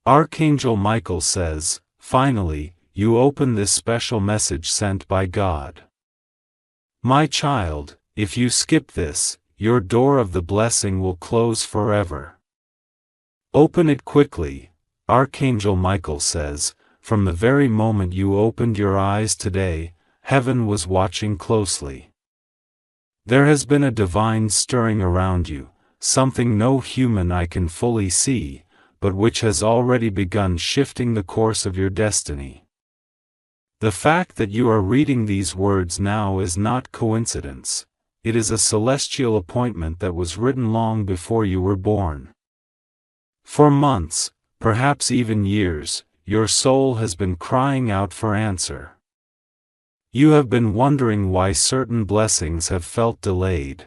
Archangel Michael says, finally, you open this special message sent by God. My child, if you skip this, your door of the blessing will close forever. Open it quickly, Archangel Michael says. From the very moment you opened your eyes today, heaven was watching closely. There has been a divine stirring around you, something no human eye can fully see, but which has already begun shifting the course of your destiny. The fact that you are reading these words now is not coincidence. It is a celestial appointment that was written long before you were born. For months, perhaps even years, your soul has been crying out for answer. You have been wondering why certain blessings have felt delayed.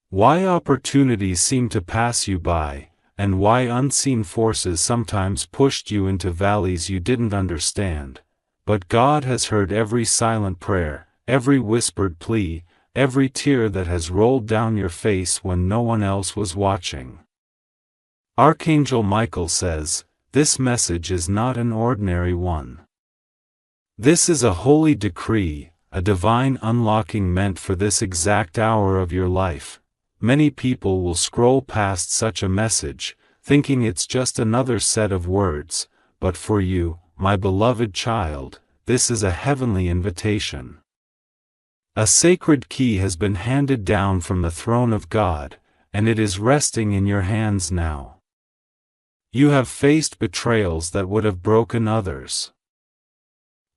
Why opportunities seem to pass you by, and why unseen forces sometimes pushed you into valleys you didn't understand. But God has heard every silent prayer, every whispered plea, every tear that has rolled down your face when no one else was watching. Archangel Michael says, this message is not an ordinary one. This is a holy decree, a divine unlocking meant for this exact hour of your life. Many people will scroll past such a message, thinking it's just another set of words, but for you, my beloved child, this is a heavenly invitation. A sacred key has been handed down from the throne of God, and it is resting in your hands now. You have faced betrayals that would have broken others.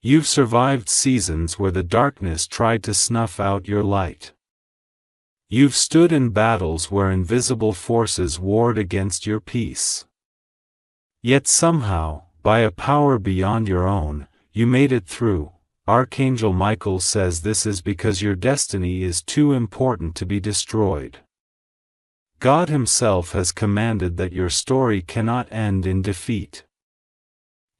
You've survived seasons where the darkness tried to snuff out your light. You've stood in battles where invisible forces warred against your peace. Yet somehow, by a power beyond your own, you made it through. Archangel Michael says this is because your destiny is too important to be destroyed. God Himself has commanded that your story cannot end in defeat.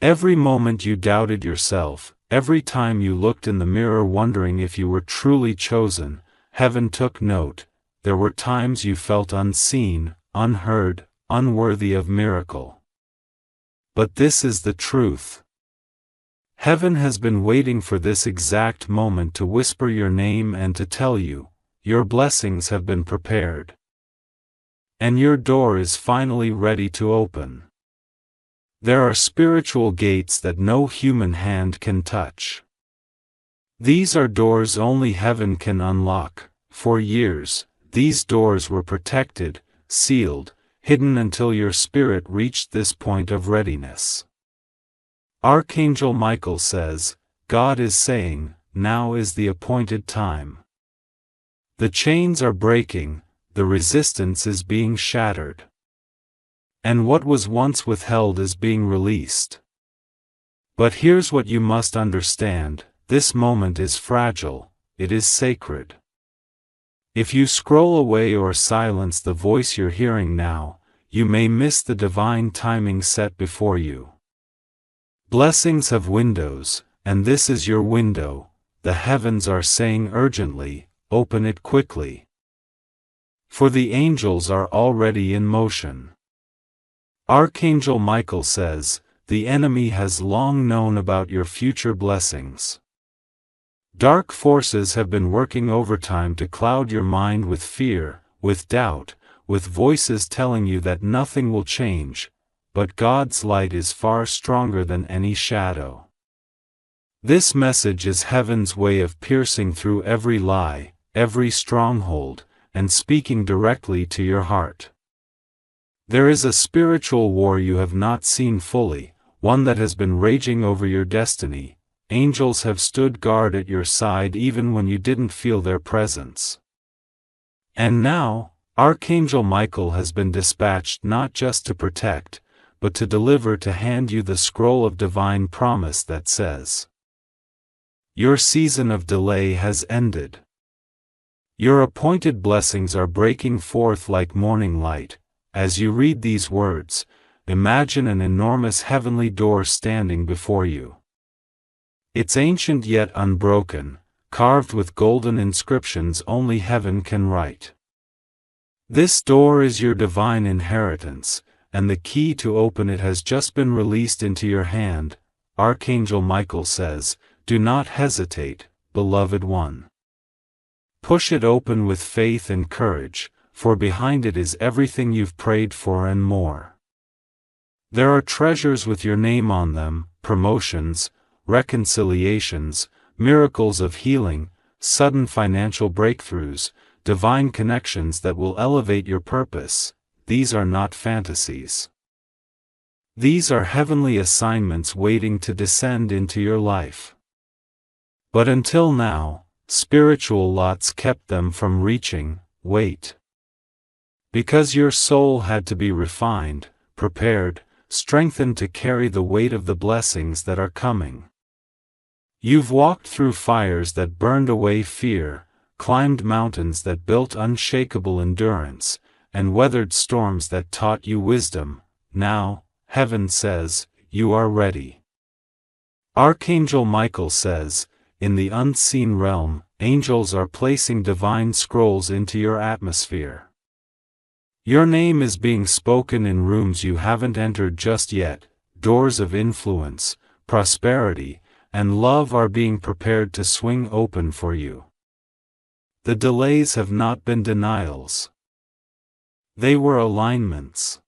Every moment you doubted yourself, every time you looked in the mirror wondering if you were truly chosen, heaven took note. There were times you felt unseen, unheard, unworthy of miracle. But this is the truth. Heaven has been waiting for this exact moment to whisper your name and to tell you, your blessings have been prepared. And your door is finally ready to open. There are spiritual gates that no human hand can touch. These are doors only heaven can unlock. For years, these doors were protected, sealed, hidden until your spirit reached this point of readiness. Archangel Michael says, God is saying, now is the appointed time. The chains are breaking, the resistance is being shattered. And what was once withheld is being released. But here's what you must understand, this moment is fragile, it is sacred. If you scroll away or silence the voice you're hearing now, you may miss the divine timing set before you. Blessings have windows, and this is your window. The heavens are saying urgently, open it quickly. For the angels are already in motion. Archangel Michael says, the enemy has long known about your future blessings. Dark forces have been working overtime to cloud your mind with fear, with doubt, with voices telling you that nothing will change, but God's light is far stronger than any shadow. This message is heaven's way of piercing through every lie, every stronghold, and speaking directly to your heart. There is a spiritual war you have not seen fully, one that has been raging over your destiny. Angels have stood guard at your side even when you didn't feel their presence. And now, Archangel Michael has been dispatched not just to protect, but to deliver, to hand you the scroll of divine promise that says, your season of delay has ended. Your appointed blessings are breaking forth like morning light. As you read these words, imagine an enormous heavenly door standing before you. It's ancient yet unbroken, carved with golden inscriptions only heaven can write. This door is your divine inheritance, and the key to open it has just been released into your hand. Archangel Michael says, "Do not hesitate, beloved one. Push it open with faith and courage, for behind it is everything you've prayed for and more. There are treasures with your name on them, promotions, reconciliations, miracles of healing, sudden financial breakthroughs, divine connections that will elevate your purpose. These are not fantasies. These are heavenly assignments waiting to descend into your life. But until now, spiritual lots kept them from reaching. Wait. Because your soul had to be refined, prepared, strengthened to carry the weight of the blessings that are coming. You've walked through fires that burned away fear, climbed mountains that built unshakable endurance, and weathered storms that taught you wisdom. Now, heaven says, you are ready. Archangel Michael says, in the unseen realm, angels are placing divine scrolls into your atmosphere. Your name is being spoken in rooms you haven't entered just yet. Doors of influence, prosperity, and love are being prepared to swing open for you. The delays have not been denials. They were alignments.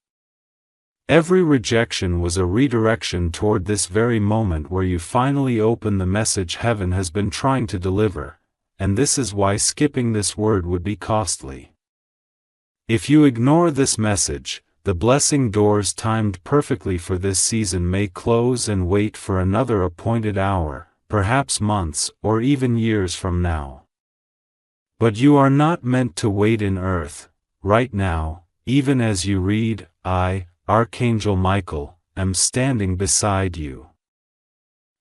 Every rejection was a redirection toward this very moment where you finally open the message heaven has been trying to deliver, and this is why skipping this word would be costly. If you ignore this message, the blessing doors timed perfectly for this season may close and wait for another appointed hour, perhaps months or even years from now. But you are not meant to wait in earth. Right now, even as you read, I, Archangel Michael, am standing beside you.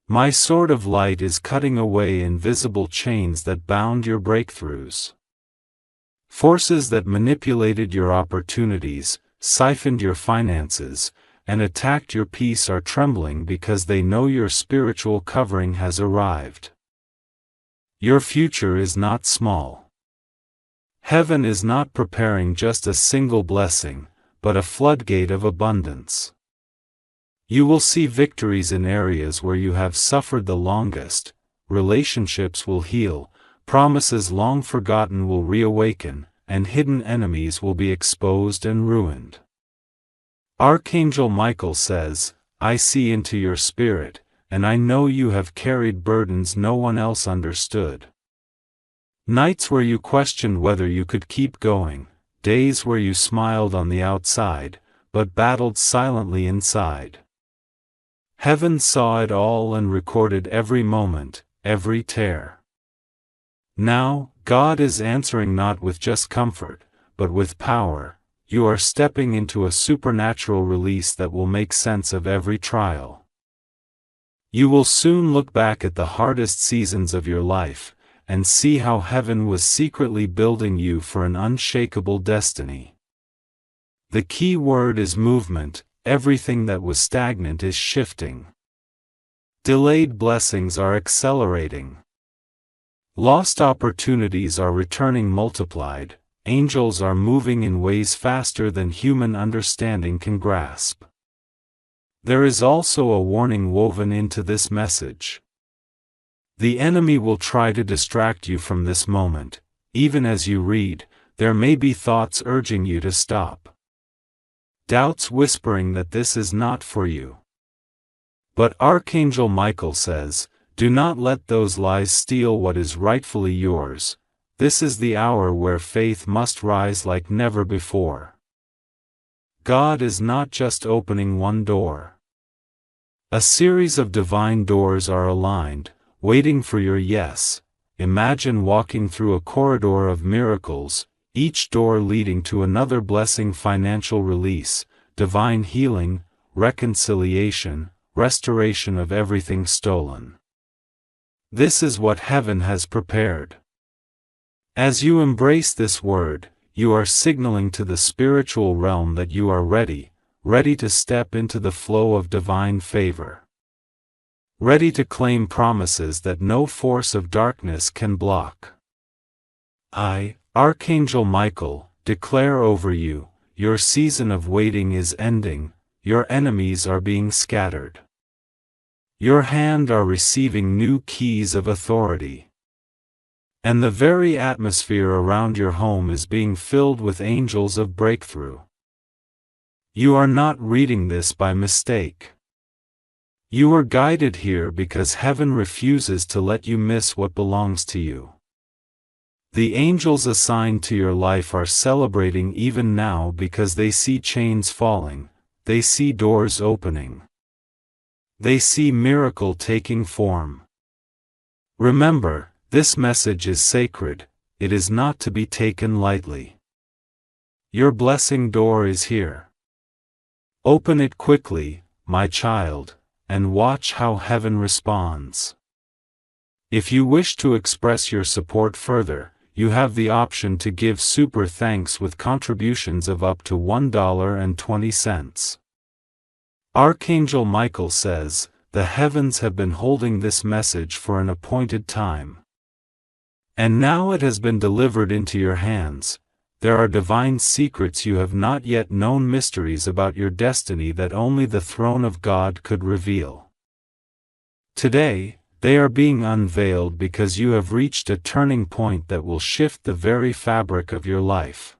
My sword of light is cutting away invisible chains that bound your breakthroughs. Forces that manipulated your opportunities, siphoned your finances, and attacked your peace are trembling because they know your spiritual covering has arrived. Your future is not small. Heaven is not preparing just a single blessing, but a floodgate of abundance. You will see victories in areas where you have suffered the longest, relationships will heal, promises long forgotten will reawaken, and hidden enemies will be exposed and ruined. Archangel Michael says, I see into your spirit, and I know you have carried burdens no one else understood. Nights where you questioned whether you could keep going, days where you smiled on the outside, but battled silently inside. Heaven saw it all and recorded every moment, every tear. Now, God is answering not with just comfort, but with power. You are stepping into a supernatural release that will make sense of every trial. You will soon look back at the hardest seasons of your life, and see how heaven was secretly building you for an unshakable destiny. The key word is movement. Everything that was stagnant is shifting. Delayed blessings are accelerating. Lost opportunities are returning multiplied. Angels are moving in ways faster than human understanding can grasp. There is also a warning woven into this message. The enemy will try to distract you from this moment. Even as you read, there may be thoughts urging you to stop. Doubts whispering that this is not for you. But Archangel Michael says, do not let those lies steal what is rightfully yours. This is the hour where faith must rise like never before. God is not just opening one door. A series of divine doors are aligned, waiting for your yes. Imagine walking through a corridor of miracles, each door leading to another blessing: financial release, divine healing, reconciliation, restoration of everything stolen. This is what heaven has prepared. As you embrace this word, you are signaling to the spiritual realm that you are ready to step into the flow of divine favor. Ready to claim promises that no force of darkness can block. I, Archangel Michael, declare over you, your season of waiting is ending, your enemies are being scattered. Your hand are receiving new keys of authority. And the very atmosphere around your home is being filled with angels of breakthrough. You are not reading this by mistake. You are guided here because heaven refuses to let you miss what belongs to you. The angels assigned to your life are celebrating even now because they see chains falling, they see doors opening. They see miracle taking form. Remember, this message is sacred, it is not to be taken lightly. Your blessing door is here. Open it quickly, my child, and watch how heaven responds. If you wish to express your support further, you have the option to give super thanks with contributions of up to $1.20. Archangel Michael says, the heavens have been holding this message for an appointed time. And now it has been delivered into your hands. There are divine secrets you have not yet known, mysteries about your destiny that only the throne of God could reveal. Today, they are being unveiled because you have reached a turning point that will shift the very fabric of your life.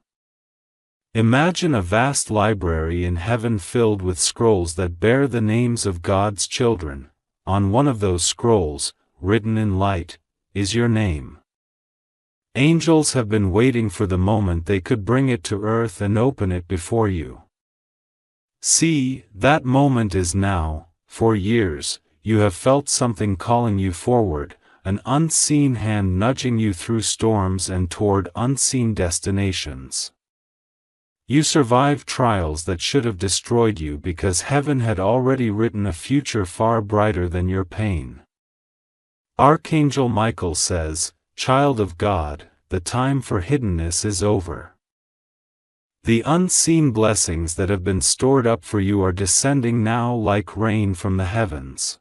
Imagine a vast library in heaven filled with scrolls that bear the names of God's children. On one of those scrolls, written in light, is your name. Angels have been waiting for the moment they could bring it to earth and open it before you. See, that moment is now. For years, you have felt something calling you forward, an unseen hand nudging you through storms and toward unseen destinations. You survived trials that should have destroyed you because heaven had already written a future far brighter than your pain. Archangel Michael says, child of God, the time for hiddenness is over. The unseen blessings that have been stored up for you are descending now like rain from the heavens.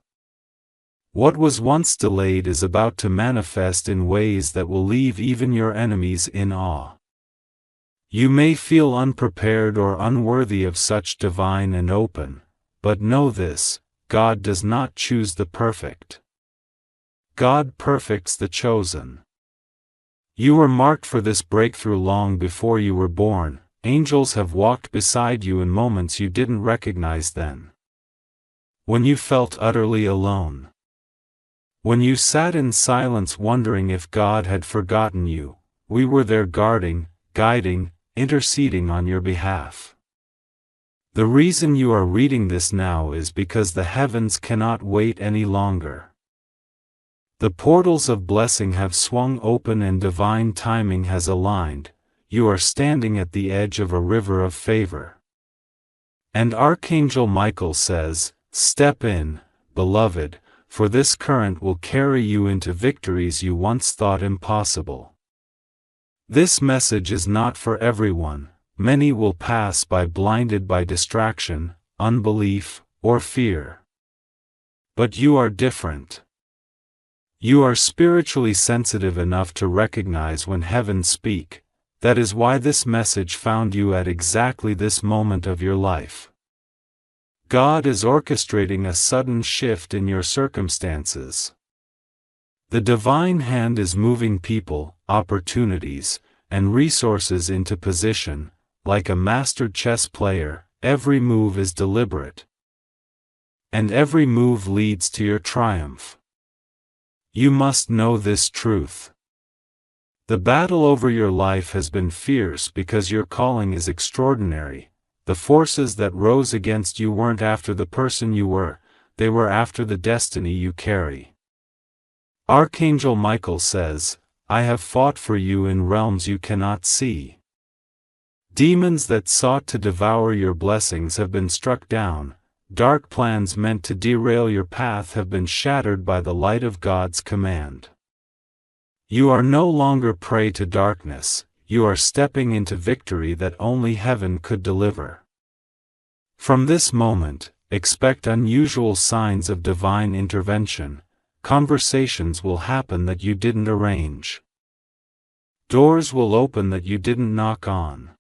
What was once delayed is about to manifest in ways that will leave even your enemies in awe. You may feel unprepared or unworthy of such divine and open, but know this, God does not choose the perfect. God perfects the chosen. You were marked for this breakthrough long before you were born. Angels have walked beside you in moments you didn't recognize then. When you felt utterly alone. When you sat in silence wondering if God had forgotten you, we were there guarding, guiding, interceding on your behalf. The reason you are reading this now is because the heavens cannot wait any longer. The portals of blessing have swung open and divine timing has aligned. You are standing at the edge of a river of favor. And Archangel Michael says, step in, beloved, for this current will carry you into victories you once thought impossible. This message is not for everyone. Many will pass by blinded by distraction, unbelief, or fear. But you are different. You are spiritually sensitive enough to recognize when heaven speaks. That is why this message found you at exactly this moment of your life. God is orchestrating a sudden shift in your circumstances. The divine hand is moving people, opportunities, and resources into position. Like a master chess player, every move is deliberate. And every move leads to your triumph. You must know this truth. The battle over your life has been fierce because your calling is extraordinary. The forces that rose against you weren't after the person you were, they were after the destiny you carry. Archangel Michael says, I have fought for you in realms you cannot see. Demons that sought to devour your blessings have been struck down. Dark plans meant to derail your path have been shattered by the light of God's command. You are no longer prey to darkness, you are stepping into victory that only heaven could deliver. From this moment, expect unusual signs of divine intervention. Conversations will happen that you didn't arrange. Doors will open that you didn't knock on.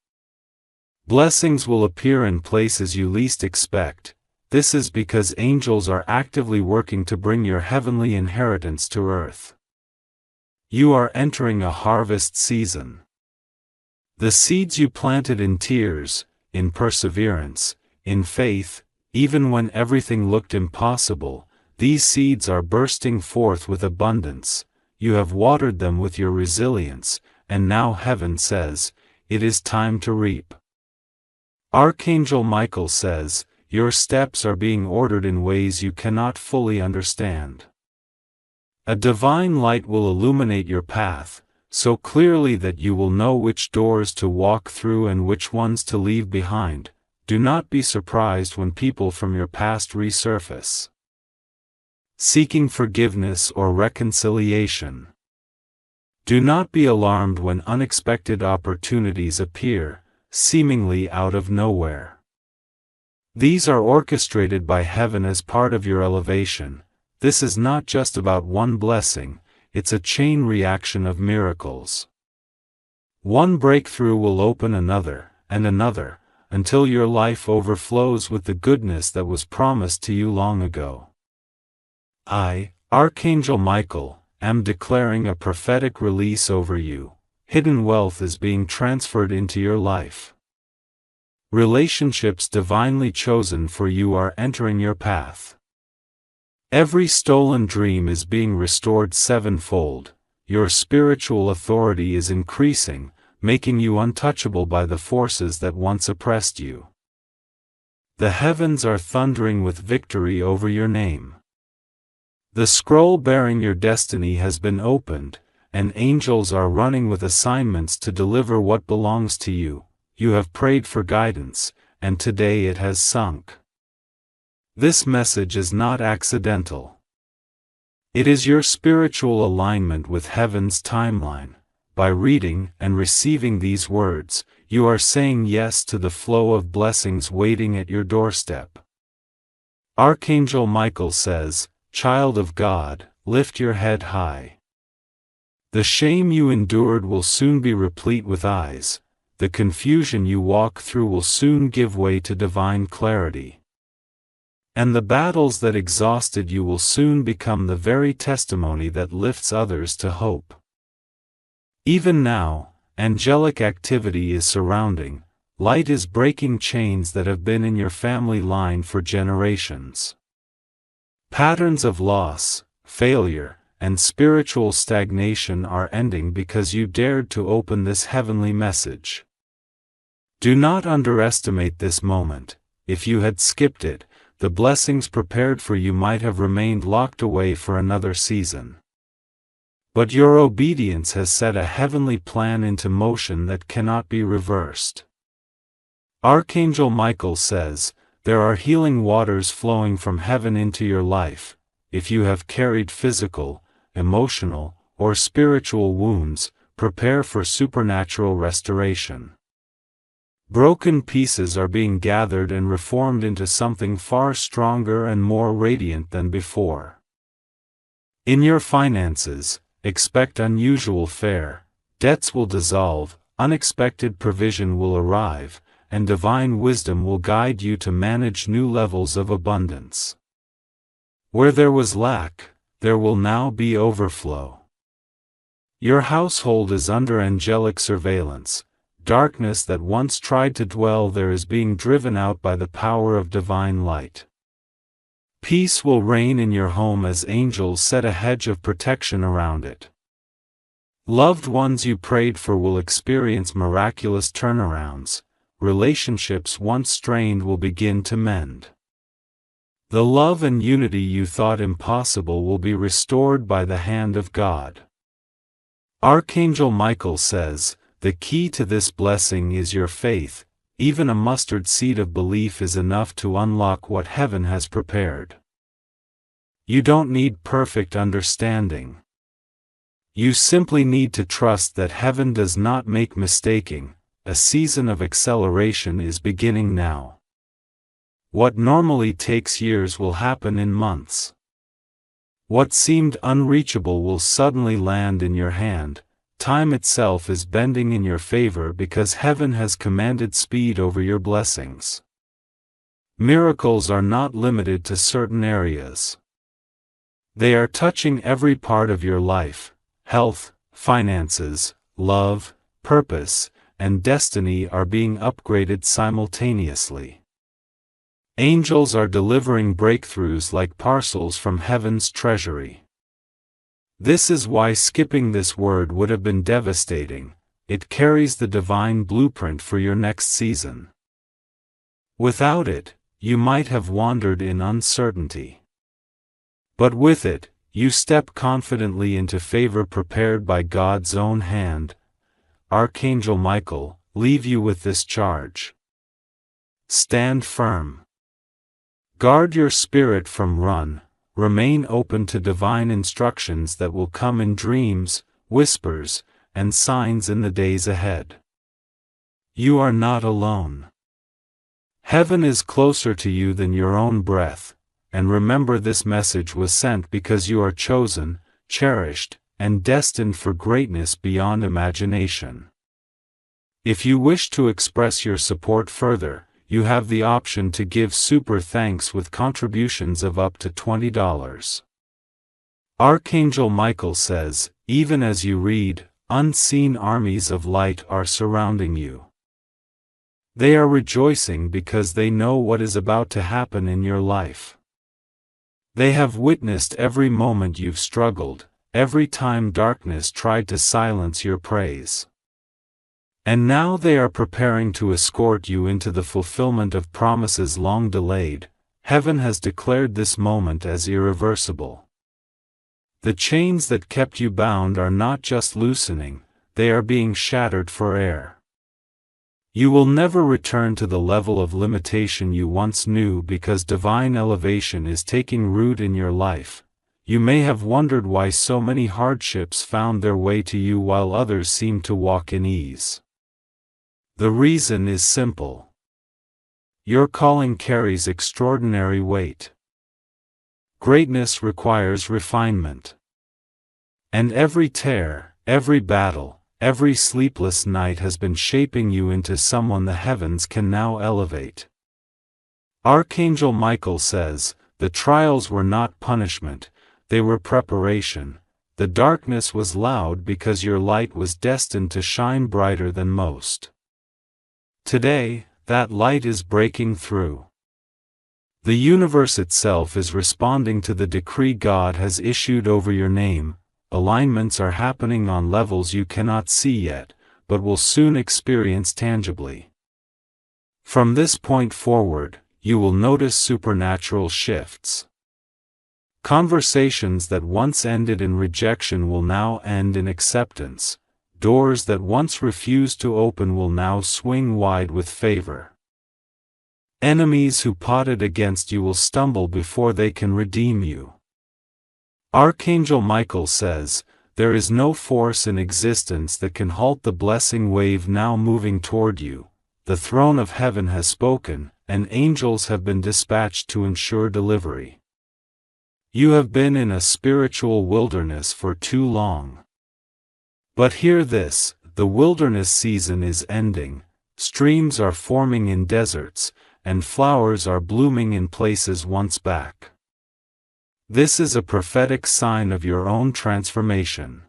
Blessings will appear in places you least expect. This is because angels are actively working to bring your heavenly inheritance to earth. You are entering a harvest season. The seeds you planted in tears, in perseverance, in faith, even when everything looked impossible, these seeds are bursting forth with abundance. You have watered them with your resilience, and now heaven says, it is time to reap. Archangel Michael says, your steps are being ordered in ways you cannot fully understand. A divine light will illuminate your path, so clearly that you will know which doors to walk through and which ones to leave behind. Do not be surprised when people from your past resurface, seeking forgiveness or reconciliation. Do not be alarmed when unexpected opportunities appear, seemingly out of nowhere. These are orchestrated by heaven as part of your elevation. This is not just about one blessing, it's a chain reaction of miracles. One breakthrough will open another, and another, until your life overflows with the goodness that was promised to you long ago. I, Archangel Michael, am declaring a prophetic release over you. Hidden wealth is being transferred into your life. Relationships divinely chosen for you are entering your path. Every stolen dream is being restored sevenfold. Your spiritual authority is increasing, making you untouchable by the forces that once oppressed you. The heavens are thundering with victory over your name. The scroll bearing your destiny has been opened, and angels are running with assignments to deliver what belongs to you. You have prayed for guidance, and today it has sunk. This message is not accidental. It is your spiritual alignment with heaven's timeline. By reading and receiving these words, you are saying yes to the flow of blessings waiting at your doorstep. Archangel Michael says, "Child of God, lift your head high. The shame you endured will soon be replete with eyes. The confusion you walk through will soon give way to divine clarity. And the battles that exhausted you will soon become the very testimony that lifts others to hope." Even now, angelic activity is surrounding. Light is breaking chains that have been in your family line for generations. Patterns of loss, failure, and spiritual stagnation are ending because you dared to open this heavenly message. Do not underestimate this moment. If you had skipped it, the blessings prepared for you might have remained locked away for another season. But your obedience has set a heavenly plan into motion that cannot be reversed. Archangel Michael says, there are healing waters flowing from heaven into your life. If you have carried physical, emotional, or spiritual wounds, prepare for supernatural restoration. Broken pieces are being gathered and reformed into something far stronger and more radiant than before. In your finances, expect unusual fare. Debts will dissolve, unexpected provision will arrive, and divine wisdom will guide you to manage new levels of abundance. Where there was lack, there will now be overflow. Your household is under angelic surveillance. Darkness that once tried to dwell there is being driven out by the power of divine light. Peace will reign in your home as angels set a hedge of protection around it. Loved ones you prayed for will experience miraculous turnarounds. Relationships once strained will begin to mend. The love and unity you thought impossible will be restored by the hand of God. Archangel Michael says, the key to this blessing is your faith. Even a mustard seed of belief is enough to unlock what heaven has prepared. You don't need perfect understanding. You simply need to trust that heaven does not make mistaking. A season of acceleration is beginning now. What normally takes years will happen in months. What seemed unreachable will suddenly land in your hand. time itself is bending in your favor because heaven has commanded speed over your blessings. Miracles are not limited to certain areas. They are touching every part of your life. Health, finances, love, purpose, and destiny are being upgraded simultaneously. Angels are delivering breakthroughs like parcels from heaven's treasury. This is why skipping this word would have been devastating. It carries the divine blueprint for your next season. Without it, you might have wandered in uncertainty. But with it, you step confidently into favor prepared by God's own hand. Archangel Michael, leave you with this charge. Stand firm. Guard your spirit from run. Remain open to divine instructions that will come in dreams, whispers, and signs in the days ahead. You are not alone. Heaven is closer to you than your own breath, and remember this message was sent because you are chosen, cherished, and destined for greatness beyond imagination. If you wish to express your support further, you have the option to give super thanks with contributions of up to $20. Archangel Michael says, even as you read, unseen armies of light are surrounding you. They are rejoicing because they know what is about to happen in your life. They have witnessed every moment you've struggled, every time darkness tried to silence your praise. And now they are preparing to escort you into the fulfillment of promises long delayed. Heaven has declared this moment as irreversible. The chains that kept you bound are not just loosening, they are being shattered for air. You will never return to the level of limitation you once knew because divine elevation is taking root in your life. You may have wondered why so many hardships found their way to you while others seemed to walk in ease. The reason is simple. Your calling carries extraordinary weight. Greatness requires refinement. And every tear, every battle, every sleepless night has been shaping you into someone the heavens can now elevate. Archangel Michael says, the trials were not punishment, they were preparation. The darkness was loud because your light was destined to shine brighter than most. Today, that light is breaking through. The universe itself is responding to the decree God has issued over your name. Alignments are happening on levels you cannot see yet, but will soon experience tangibly. From this point forward, you will notice supernatural shifts. Conversations that once ended in rejection will now end in acceptance. Doors that once refused to open will now swing wide with favor. Enemies who plotted against you will stumble before they can redeem you. Archangel Michael says, there is no force in existence that can halt the blessing wave now moving toward you. The throne of heaven has spoken, and angels have been dispatched to ensure delivery. You have been in a spiritual wilderness for too long. But hear this, the wilderness season is ending, streams are forming in deserts, and flowers are blooming in places once back. This is a prophetic sign of your own transformation.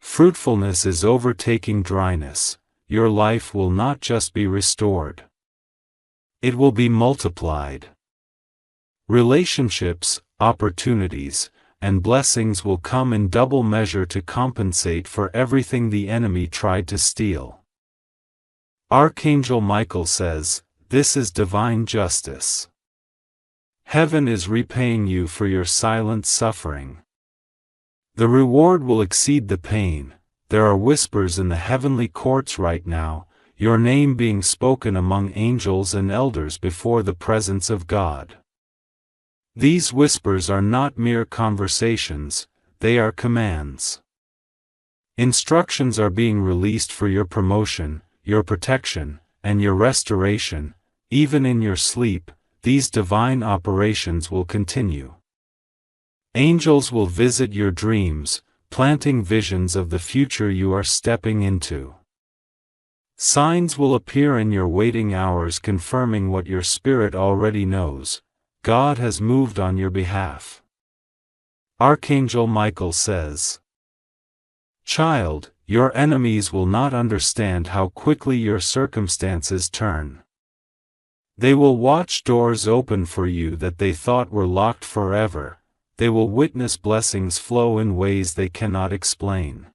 Fruitfulness is overtaking dryness. Your life will not just be restored. It will be multiplied. Relationships, opportunities, and blessings will come in double measure to compensate for everything the enemy tried to steal. Archangel Michael says, this is divine justice. Heaven is repaying you for your silent suffering. The reward will exceed the pain. There are whispers in the heavenly courts right now, your name being spoken among angels and elders before the presence of God. These whispers are not mere conversations, they are commands. Instructions are being released for your promotion, your protection, and your restoration. Even in your sleep, these divine operations will continue. Angels will visit your dreams, planting visions of the future you are stepping into. Signs will appear in your waiting hours confirming what your spirit already knows: God has moved on your behalf. Archangel Michael says, "Child, your enemies will not understand how quickly your circumstances turn. They will watch doors open for you that they thought were locked forever. They will witness blessings flow in ways they cannot explain.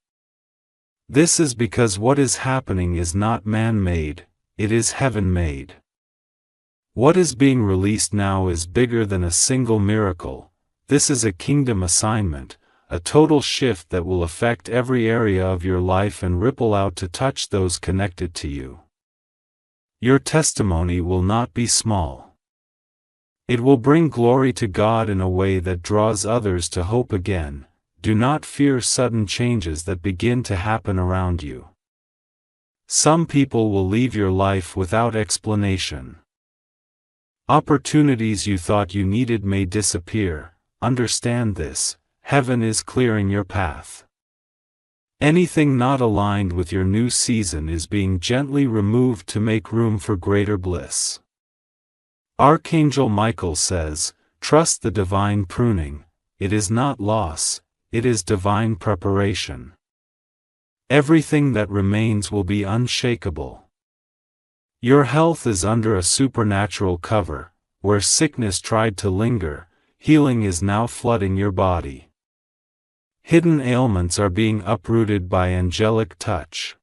This is because what is happening is not man-made, it is heaven-made. What is being released now is bigger than a single miracle. This is a kingdom assignment, a total shift that will affect every area of your life and ripple out to touch those connected to you. Your testimony will not be small. It will bring glory to God in a way that draws others to hope again. Do not fear sudden changes that begin to happen around you. Some people will leave your life without explanation. Opportunities you thought you needed may disappear. Understand this: heaven is clearing your path. Anything not aligned with your new season is being gently removed to make room for greater bliss. Archangel Michael says, trust the divine pruning. It is not loss, it is divine preparation. Everything that remains will be unshakable. Your health is under a supernatural cover. Where sickness tried to linger, healing is now flooding your body. Hidden ailments are being uprooted by angelic touch.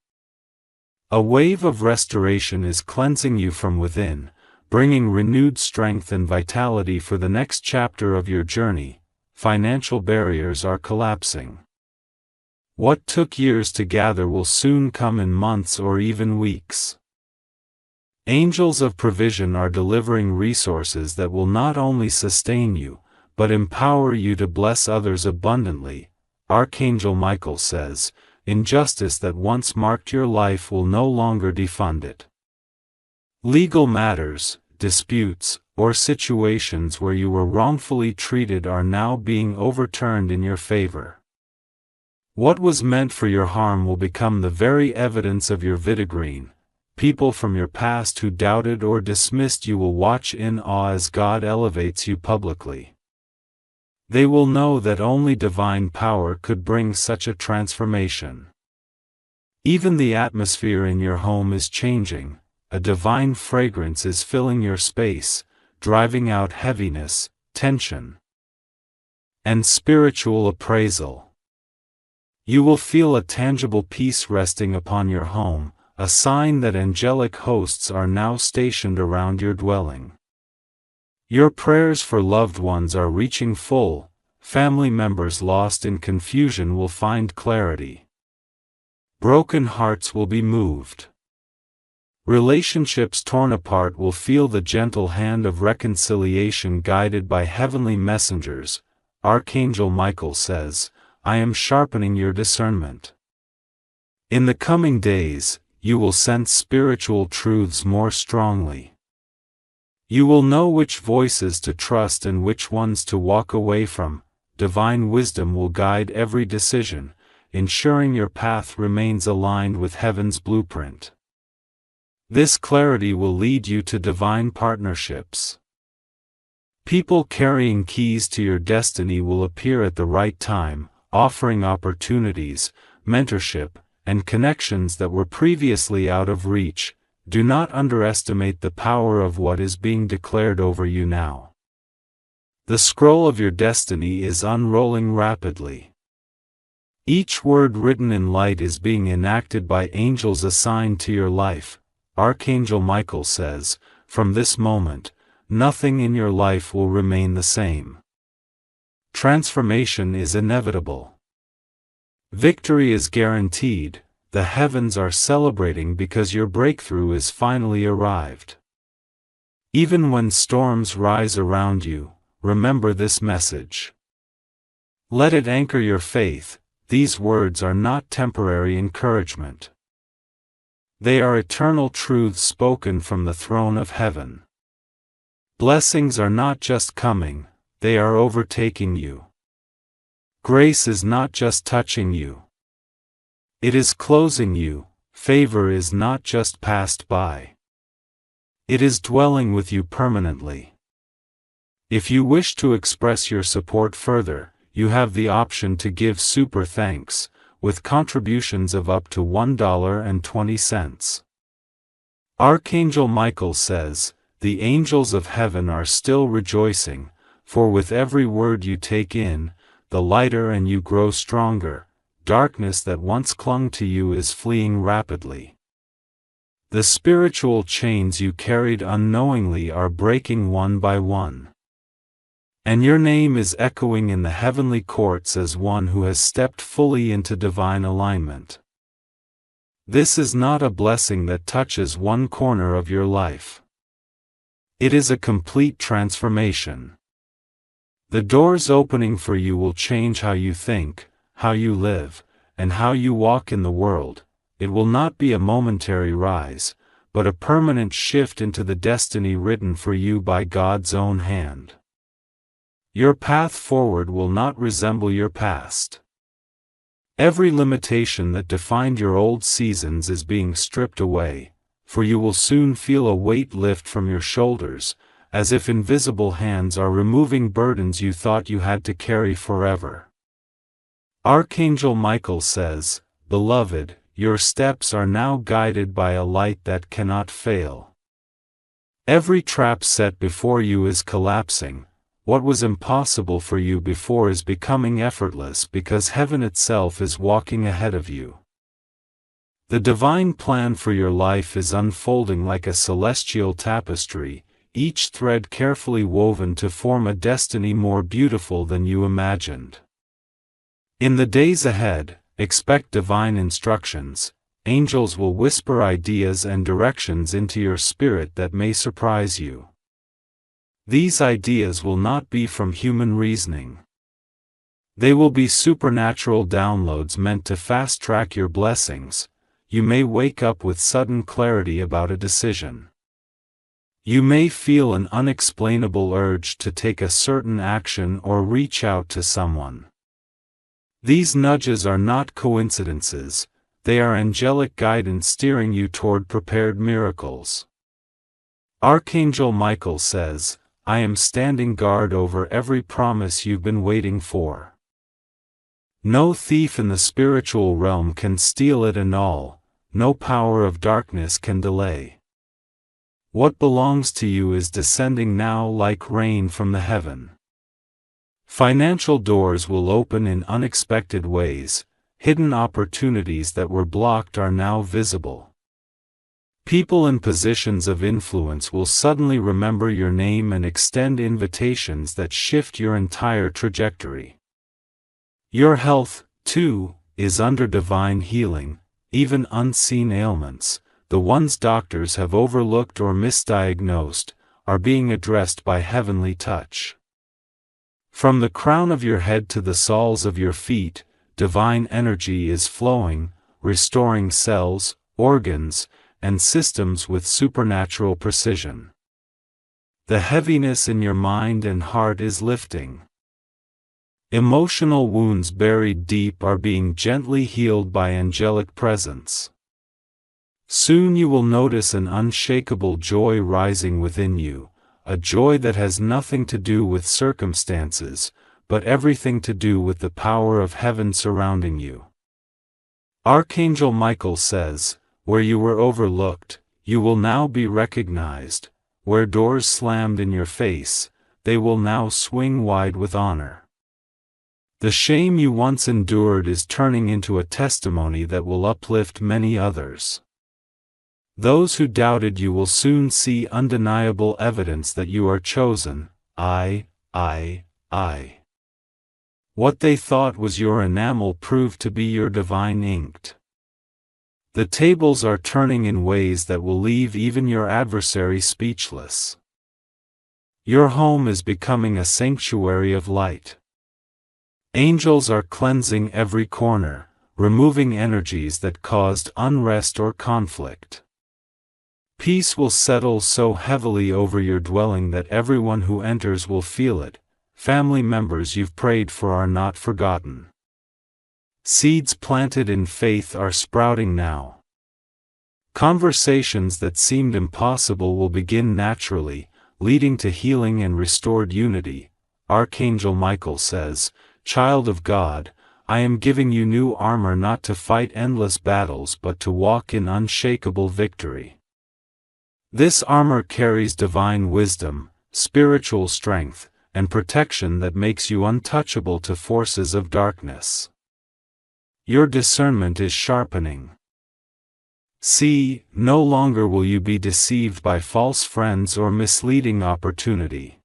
A wave of restoration is cleansing you from within, bringing renewed strength and vitality for the next chapter of your journey. Financial barriers are collapsing. What took years to gather will soon come in months or even weeks. Angels of provision are delivering resources that will not only sustain you, but empower you to bless others abundantly. Archangel Michael says, injustice that once marked your life will no longer defund it. Legal matters, disputes, or situations where you were wrongfully treated are now being overturned in your favor. What was meant for your harm will become the very evidence of your vitagreen. People from your past who doubted or dismissed you will watch in awe as God elevates you publicly. They will know that only divine power could bring such a transformation. Even the atmosphere in your home is changing. A divine fragrance is filling your space, driving out heaviness, tension, and spiritual appraisal. You will feel a tangible peace resting upon your home, a sign that angelic hosts are now stationed around your dwelling. Your prayers for loved ones are reaching full. Family members lost in confusion will find clarity. Broken hearts will be moved. Relationships torn apart will feel the gentle hand of reconciliation guided by heavenly messengers. Archangel Michael says, I am sharpening your discernment. In the coming days, you will sense spiritual truths more strongly. You will know which voices to trust and which ones to walk away from. Divine wisdom will guide every decision, ensuring your path remains aligned with heaven's blueprint. This clarity will lead you to divine partnerships. People carrying keys to your destiny will appear at the right time, offering opportunities, mentorship, and connections that were previously out of reach. Do not underestimate the power of what is being declared over you now. The scroll of your destiny is unrolling rapidly. Each word written in light is being enacted by angels assigned to your life. Archangel Michael says, from this moment, nothing in your life will remain the same. Transformation is inevitable. Victory is guaranteed. The heavens are celebrating because your breakthrough is finally arrived. Even when storms rise around you, remember this message. Let it anchor your faith. These words are not temporary encouragement. They are eternal truths spoken from the throne of heaven. Blessings are not just coming, they are overtaking you. Grace is not just touching you. It is closing you. Favor is not just passed by. It is dwelling with you permanently. If you wish to express your support further, you have the option to give super thanks, with contributions of up to $1.20. Archangel Michael says, "The angels of heaven are still rejoicing, for with every word you take in, the lighter and you grow stronger, darkness that once clung to you is fleeing rapidly. The spiritual chains you carried unknowingly are breaking one by one. And your name is echoing in the heavenly courts as one who has stepped fully into divine alignment." This is not a blessing that touches one corner of your life. It is a complete transformation. The doors opening for you will change how you think, how you live, and how you walk in the world. It will not be a momentary rise, but a permanent shift into the destiny written for you by God's own hand. Your path forward will not resemble your past. Every limitation that defined your old seasons is being stripped away, for you will soon feel a weight lift from your shoulders, as if invisible hands are removing burdens you thought you had to carry forever. Archangel Michael says, "Beloved, your steps are now guided by a light that cannot fail. Every trap set before you is collapsing. What was impossible for you before is becoming effortless because heaven itself is walking ahead of you. The divine plan for your life is unfolding like a celestial tapestry, each thread carefully woven to form a destiny more beautiful than you imagined. In the days ahead, expect divine instructions. Angels will whisper ideas and directions into your spirit that may surprise you. These ideas will not be from human reasoning. They will be supernatural downloads meant to fast-track your blessings. You may wake up with sudden clarity about a decision. You may feel an unexplainable urge to take a certain action or reach out to someone. These nudges are not coincidences, they are angelic guidance steering you toward prepared miracles. Archangel Michael says, "I am standing guard over every promise you've been waiting for. No thief in the spiritual realm can steal it, and no power of darkness can delay. What belongs to you is descending now like rain from the heaven. Financial doors will open in unexpected ways, hidden opportunities that were blocked are now visible. People in positions of influence will suddenly remember your name and extend invitations that shift your entire trajectory. Your health, too, is under divine healing. Even unseen ailments, the ones doctors have overlooked or misdiagnosed, are being addressed by heavenly touch. From the crown of your head to the soles of your feet, divine energy is flowing, restoring cells, organs, and systems with supernatural precision. The heaviness in your mind and heart is lifting. Emotional wounds buried deep are being gently healed by angelic presence. Soon you will notice an unshakable joy rising within you, a joy that has nothing to do with circumstances, but everything to do with the power of heaven surrounding you. Archangel Michael says, "Where you were overlooked, you will now be recognized. Where doors slammed in your face, they will now swing wide with honor. The shame you once endured is turning into a testimony that will uplift many others. Those who doubted you will soon see undeniable evidence that you are chosen. What they thought was your enamel proved to be your divine ink. The tables are turning in ways that will leave even your adversary speechless. Your home is becoming a sanctuary of light. Angels are cleansing every corner, removing energies that caused unrest or conflict. Peace will settle so heavily over your dwelling that everyone who enters will feel it, family members you've prayed for are not forgotten. Seeds planted in faith are sprouting now. Conversations that seemed impossible will begin naturally, leading to healing and restored unity. Archangel Michael says, "Child of God, I am giving you new armor not to fight endless battles but to walk in unshakable victory." This armor carries divine wisdom, spiritual strength, and protection that makes you untouchable to forces of darkness. Your discernment is sharpening. See, no longer will you be deceived by false friends or misleading opportunity.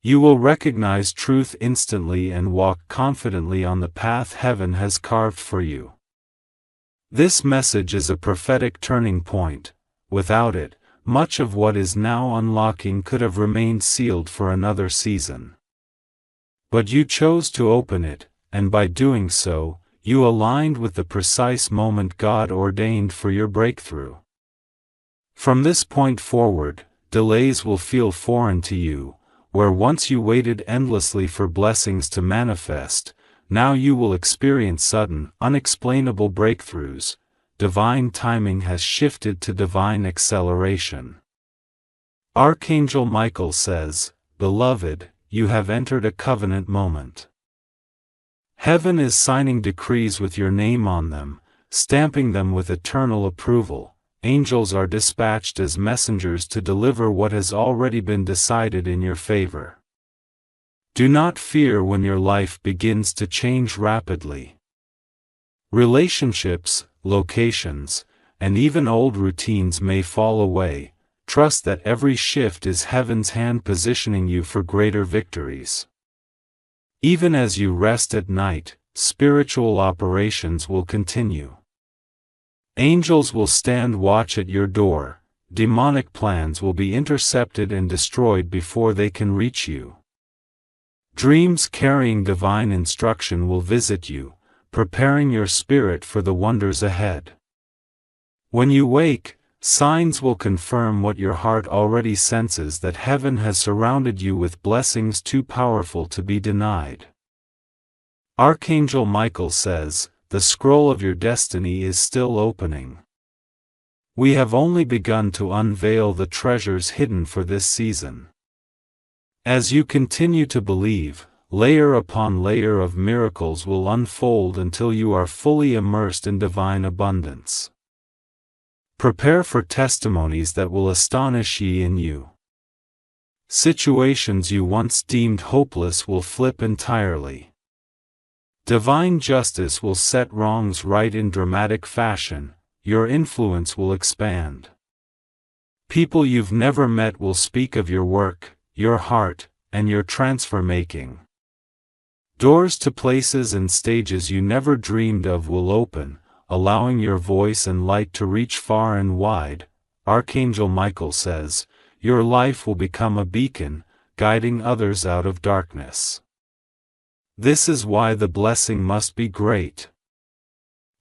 You will recognize truth instantly and walk confidently on the path heaven has carved for you. This message is a prophetic turning point. Without it, much of what is now unlocking could have remained sealed for another season. But you chose to open it, and by doing so, you aligned with the precise moment God ordained for your breakthrough. From this point forward, delays will feel foreign to you. Where once you waited endlessly for blessings to manifest, now you will experience sudden, unexplainable breakthroughs. Divine timing has shifted to divine acceleration. Archangel Michael says, "Beloved, you have entered a covenant moment. Heaven is signing decrees with your name on them, stamping them with eternal approval. Angels are dispatched as messengers to deliver what has already been decided in your favor. Do not fear when your life begins to change rapidly. Relationships, locations, and even old routines may fall away. Trust that every shift is Heaven's hand positioning you for greater victories. Even as you rest at night, spiritual operations will continue. Angels will stand watch at your door, demonic plans will be intercepted and destroyed before they can reach you. Dreams carrying divine instruction will visit you, preparing your spirit for the wonders ahead. When you wake, signs will confirm what your heart already senses, that heaven has surrounded you with blessings too powerful to be denied. Archangel Michael says, "The scroll of your destiny is still opening. We have only begun to unveil the treasures hidden for this season." As you continue to believe, layer upon layer of miracles will unfold until you are fully immersed in divine abundance. Prepare for testimonies that will astonish ye in you. Situations you once deemed hopeless will flip entirely. Divine justice will set wrongs right in dramatic fashion. Your influence will expand. People you've never met will speak of your work, your heart, and your transformation. Doors to places and stages you never dreamed of will open, allowing your voice and light to reach far and wide. Archangel Michael says, "Your life will become a beacon, guiding others out of darkness." This is why the blessing must be great.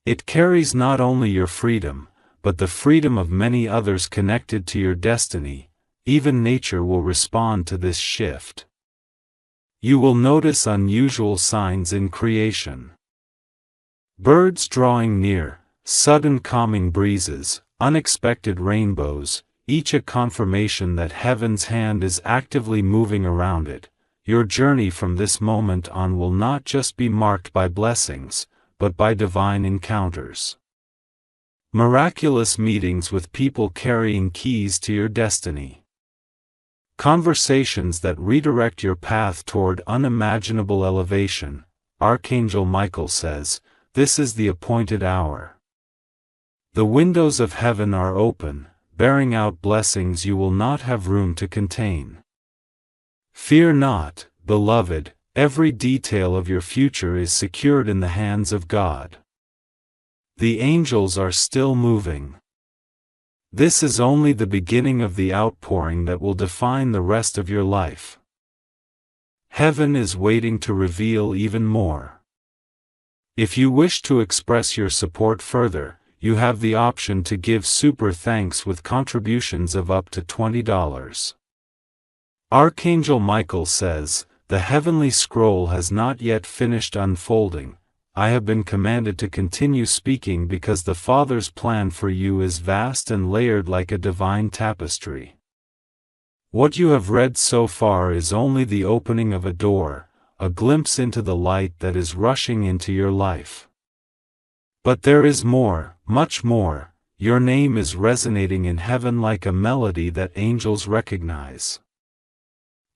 It carries not only your freedom, but the freedom of many others connected to your destiny. Even nature will respond to this shift. You will notice unusual signs in creation. Birds drawing near, sudden calming breezes, unexpected rainbows, each a confirmation that heaven's hand is actively moving around it. Your journey from this moment on will not just be marked by blessings, but by divine encounters. Miraculous meetings with people carrying keys to your destiny. Conversations that redirect your path toward unimaginable elevation. Archangel Michael says, "This is the appointed hour. The windows of heaven are open, bearing out blessings you will not have room to contain." Fear not, beloved, every detail of your future is secured in the hands of God. The angels are still moving. This is only the beginning of the outpouring that will define the rest of your life. Heaven is waiting to reveal even more. If you wish to express your support further, you have the option to give super thanks with contributions of up to $20. Archangel Michael says, the heavenly scroll has not yet finished unfolding. I have been commanded to continue speaking because the Father's plan for you is vast and layered like a divine tapestry. What you have read so far is only the opening of a door, a glimpse into the light that is rushing into your life. But there is more, much more. Your name is resonating in heaven like a melody that angels recognize.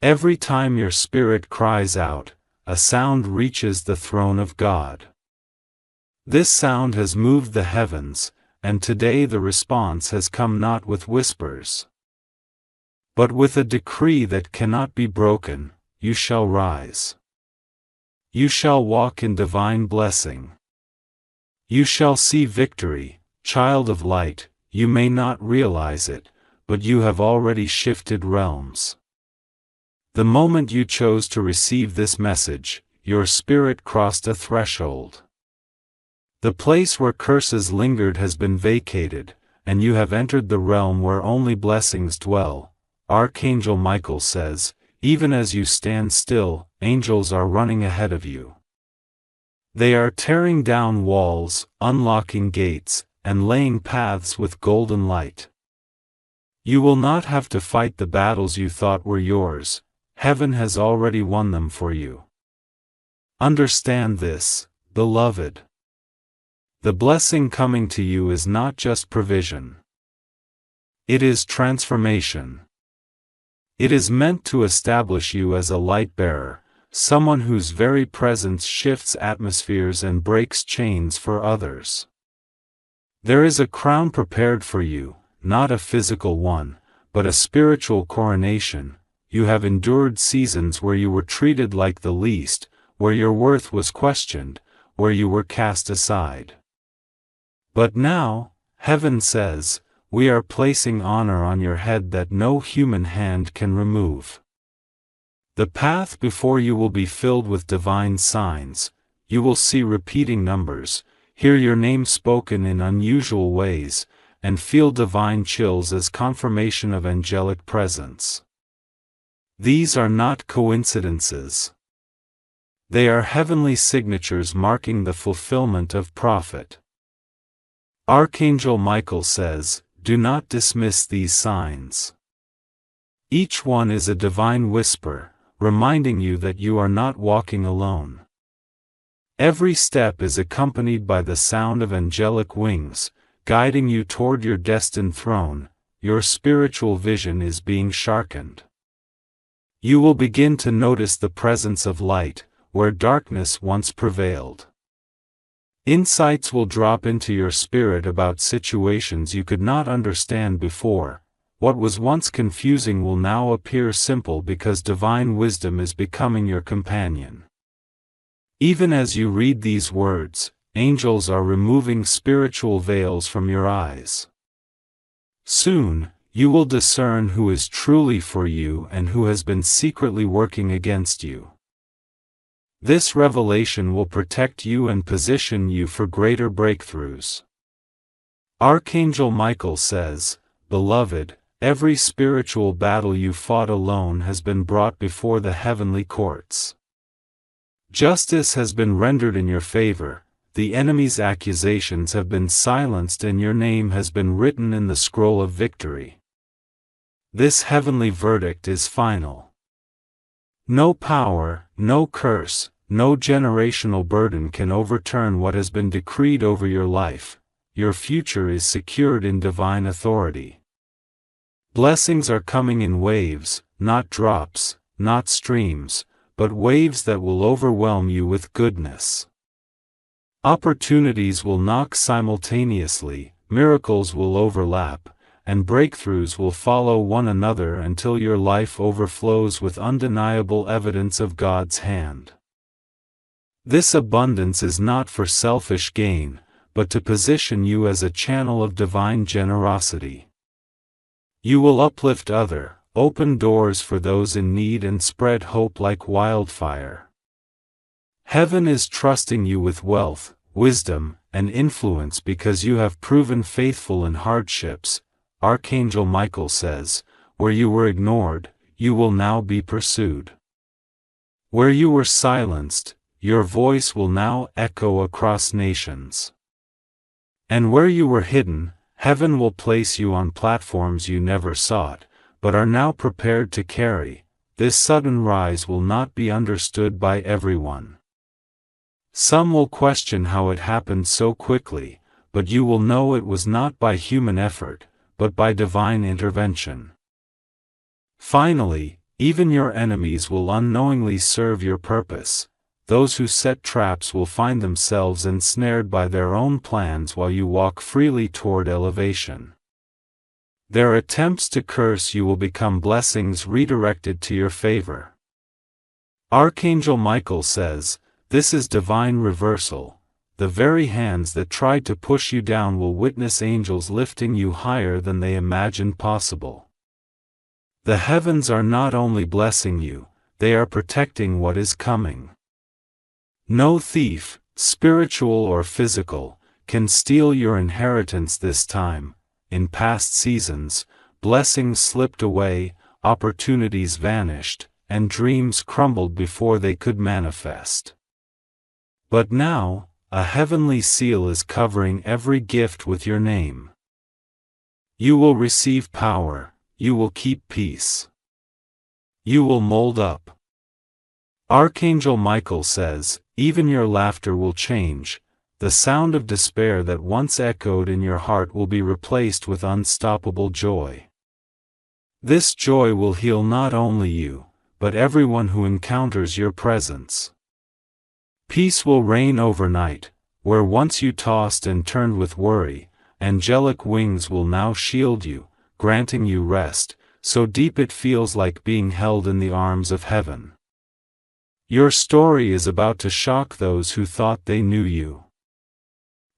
Every time your spirit cries out, a sound reaches the throne of God. This sound has moved the heavens, and today the response has come not with whispers, but with a decree that cannot be broken. You shall rise. You shall walk in divine blessing. You shall see victory, child of light. You may not realize it, but you have already shifted realms. The moment you chose to receive this message, your spirit crossed a threshold. The place where curses lingered has been vacated, and you have entered the realm where only blessings dwell. Archangel Michael says, even as you stand still, angels are running ahead of you. They are tearing down walls, unlocking gates, and laying paths with golden light. You will not have to fight the battles you thought were yours. Heaven has already won them for you. Understand this, beloved. The blessing coming to you is not just provision. It is transformation. It is meant to establish you as a light bearer, someone whose very presence shifts atmospheres and breaks chains for others. There is a crown prepared for you, not a physical one, but a spiritual coronation. You have endured seasons where you were treated like the least, where your worth was questioned, where you were cast aside. But now, heaven says, we are placing honor on your head that no human hand can remove. The path before you will be filled with divine signs. You will see repeating numbers, hear your name spoken in unusual ways, and feel divine chills as confirmation of angelic presence. These are not coincidences. They are heavenly signatures marking the fulfillment of prophet. Archangel Michael says, do not dismiss these signs. Each one is a divine whisper, reminding you that you are not walking alone. Every step is accompanied by the sound of angelic wings, guiding you toward your destined throne. Your spiritual vision is being sharpened. You will begin to notice the presence of light, where darkness once prevailed. Insights will drop into your spirit about situations you could not understand before. What was once confusing will now appear simple because divine wisdom is becoming your companion. Even as you read these words, angels are removing spiritual veils from your eyes. Soon, you will discern who is truly for you and who has been secretly working against you. This revelation will protect you and position you for greater breakthroughs. Archangel Michael says, beloved, every spiritual battle you fought alone has been brought before the heavenly courts. Justice has been rendered in your favor, the enemy's accusations have been silenced and your name has been written in the scroll of victory. This heavenly verdict is final. No power, no curse, no generational burden can overturn what has been decreed over your life. Your future is secured in divine authority. Blessings are coming in waves, not drops, not streams, but waves that will overwhelm you with goodness. Opportunities will knock simultaneously, miracles will overlap, and breakthroughs will follow one another until your life overflows with undeniable evidence of God's hand. This abundance is not for selfish gain, but to position you as a channel of divine generosity. You will uplift others, open doors for those in need and spread hope like wildfire. Heaven is trusting you with wealth, wisdom, and influence because you have proven faithful in hardships. Archangel Michael says, where you were ignored, you will now be pursued. Where you were silenced, your voice will now echo across nations. And where you were hidden, heaven will place you on platforms you never sought, but are now prepared to carry. This sudden rise will not be understood by everyone. Some will question how it happened so quickly, but you will know it was not by human effort, but by divine intervention. Finally, even your enemies will unknowingly serve your purpose. Those who set traps will find themselves ensnared by their own plans while you walk freely toward elevation. Their attempts to curse you will become blessings redirected to your favor. Archangel Michael says, "This is divine reversal. The very hands that tried to push you down will witness angels lifting you higher than they imagined possible." The heavens are not only blessing you, they are protecting what is coming. No thief, spiritual or physical, can steal your inheritance this time. In past seasons, blessings slipped away, opportunities vanished, and dreams crumbled before they could manifest. But now, a heavenly seal is covering every gift with your name. You will receive power, you will keep peace. You will mold up. Archangel Michael says, even your laughter will change. The sound of despair that once echoed in your heart will be replaced with unstoppable joy. This joy will heal not only you, but everyone who encounters your presence. Peace will reign overnight. Where once you tossed and turned with worry, angelic wings will now shield you, granting you rest, so deep it feels like being held in the arms of heaven. Your story is about to shock those who thought they knew you.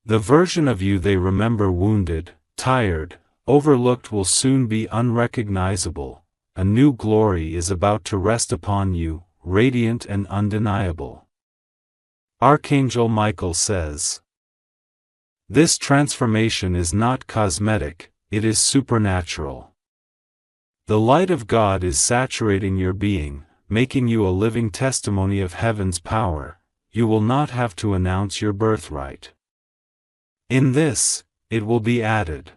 The version of you they remember wounded, tired, overlooked will soon be unrecognizable. A new glory is about to rest upon you, radiant and undeniable. Archangel Michael says, this transformation is not cosmetic, it is supernatural. The light of God is saturating your being, making you a living testimony of heaven's power. You will not have to announce your birthright. In this, it will be added.